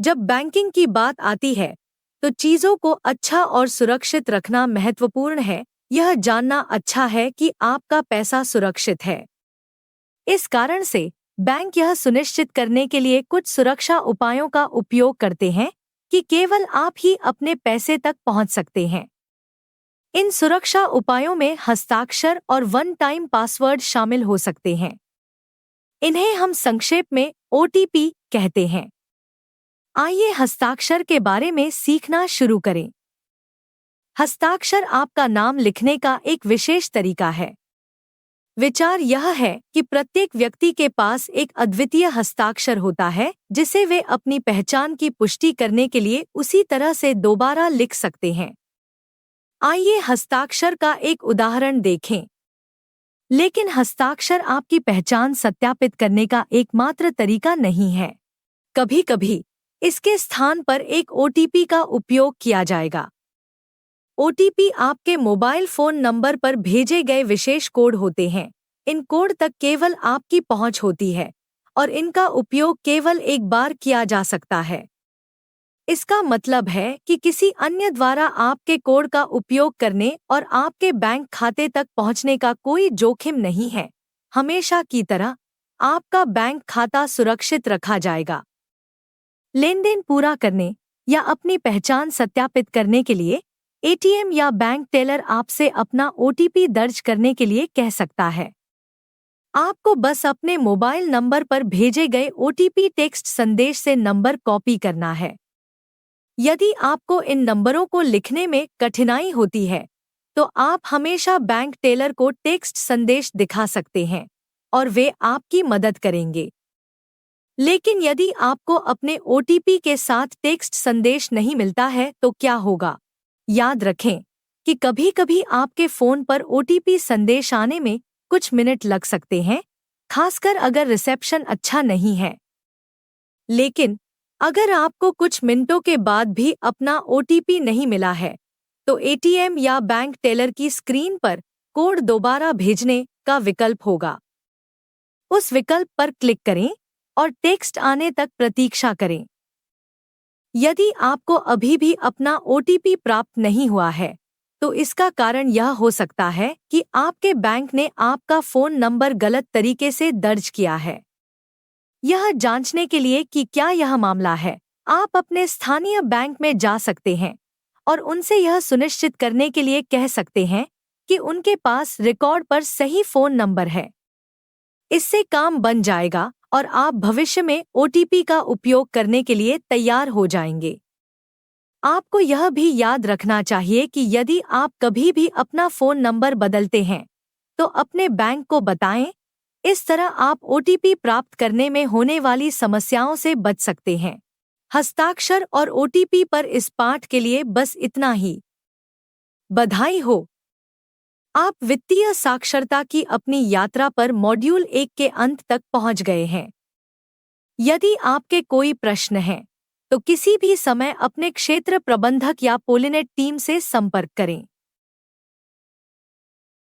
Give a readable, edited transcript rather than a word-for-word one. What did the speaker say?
जब बैंकिंग की बात आती है तो चीजों को अच्छा और सुरक्षित रखना महत्वपूर्ण है। यह जानना अच्छा है कि आपका पैसा सुरक्षित है। इस कारण से बैंक यह सुनिश्चित करने के लिए कुछ सुरक्षा उपायों का उपयोग करते हैं कि केवल आप ही अपने पैसे तक पहुंच सकते हैं। इन सुरक्षा उपायों में हस्ताक्षर और वन टाइम पासवर्ड शामिल हो सकते हैं। इन्हें हम संक्षेप में OTP कहते हैं। आइए हस्ताक्षर के बारे में सीखना शुरू करें। हस्ताक्षर आपका नाम लिखने का एक विशेष तरीका है। विचार यह है कि प्रत्येक व्यक्ति के पास एक अद्वितीय हस्ताक्षर होता है जिसे वे अपनी पहचान की पुष्टि करने के लिए उसी तरह से दोबारा लिख सकते हैं। आइए हस्ताक्षर का एक उदाहरण देखें। लेकिन हस्ताक्षर आपकी पहचान सत्यापित करने का एकमात्र तरीका नहीं है। कभी-कभी इसके स्थान पर एक OTP का उपयोग किया जाएगा। OTP आपके मोबाइल फोन नंबर पर भेजे गए विशेष कोड होते हैं। इन कोड तक केवल आपकी पहुंच होती है और इनका उपयोग केवल एक बार किया जा सकता है। इसका मतलब है कि किसी अन्य द्वारा आपके कोड का उपयोग करने और आपके बैंक खाते तक पहुंचने का कोई जोखिम नहीं है। हमेशा की तरह आपका बैंक खाता सुरक्षित रखा जाएगा। लेनदेन पूरा करने या अपनी पहचान सत्यापित करने के लिए ATM या बैंक टेलर आपसे अपना OTP दर्ज करने के लिए कह सकता है। आपको बस अपने मोबाइल नंबर पर भेजे गए OTP टेक्स्ट संदेश से नंबर कॉपी करना है। यदि आपको इन नंबरों को लिखने में कठिनाई होती है तो आप हमेशा बैंक टेलर को टेक्स्ट संदेश दिखा सकते हैं और वे आपकी मदद करेंगे। लेकिन यदि आपको अपने OTP के साथ टेक्स्ट संदेश नहीं मिलता है तो क्या होगा? याद रखें कि कभी-कभी आपके फोन पर OTP संदेश आने में कुछ मिनट लग सकते हैं, खासकर अगर रिसेप्शन अच्छा नहीं है। लेकिन अगर आपको कुछ मिनटों के बाद भी अपना OTP नहीं मिला है, तो ATM या बैंक टेलर की स्क्रीन पर कोड दोबारा भेजने का विकल्प होगा। उस विकल्प पर क्लिक करें और टेक्स्ट आने तक प्रतीक्षा करें। यदि आपको अभी भी अपना OTP प्राप्त नहीं हुआ है, तो इसका कारण यह हो सकता है कि आपके बैंक ने आपका फोन नंबर गलत तरीके से दर्ज किया है। यह जांचने के लिए कि क्या यह मामला है, आप अपने स्थानीय बैंक में जा सकते हैं और उनसे यह सुनिश्चित करने के लिए कह सकते हैं कि उनके पास रिकॉर्ड पर सही फोन नंबर है। इससे काम बन जाएगा और आप भविष्य में OTP का उपयोग करने के लिए तैयार हो जाएंगे। आपको यह भी याद रखना चाहिए कि यदि आप कभी भी अपना फोन नंबर बदलते हैं तो अपने बैंक को बताएं। इस तरह आप OTP प्राप्त करने में होने वाली समस्याओं से बच सकते हैं। हस्ताक्षर और OTP पर इस पाठ के लिए बस इतना ही। बधाई हो! आप वित्तीय साक्षरता की अपनी यात्रा पर मॉड्यूल 1 के अंत तक पहुंच गए हैं। यदि आपके कोई प्रश्न हैं, तो किसी भी समय अपने क्षेत्र प्रबंधक या पोलिनेट टीम से संपर्क करें।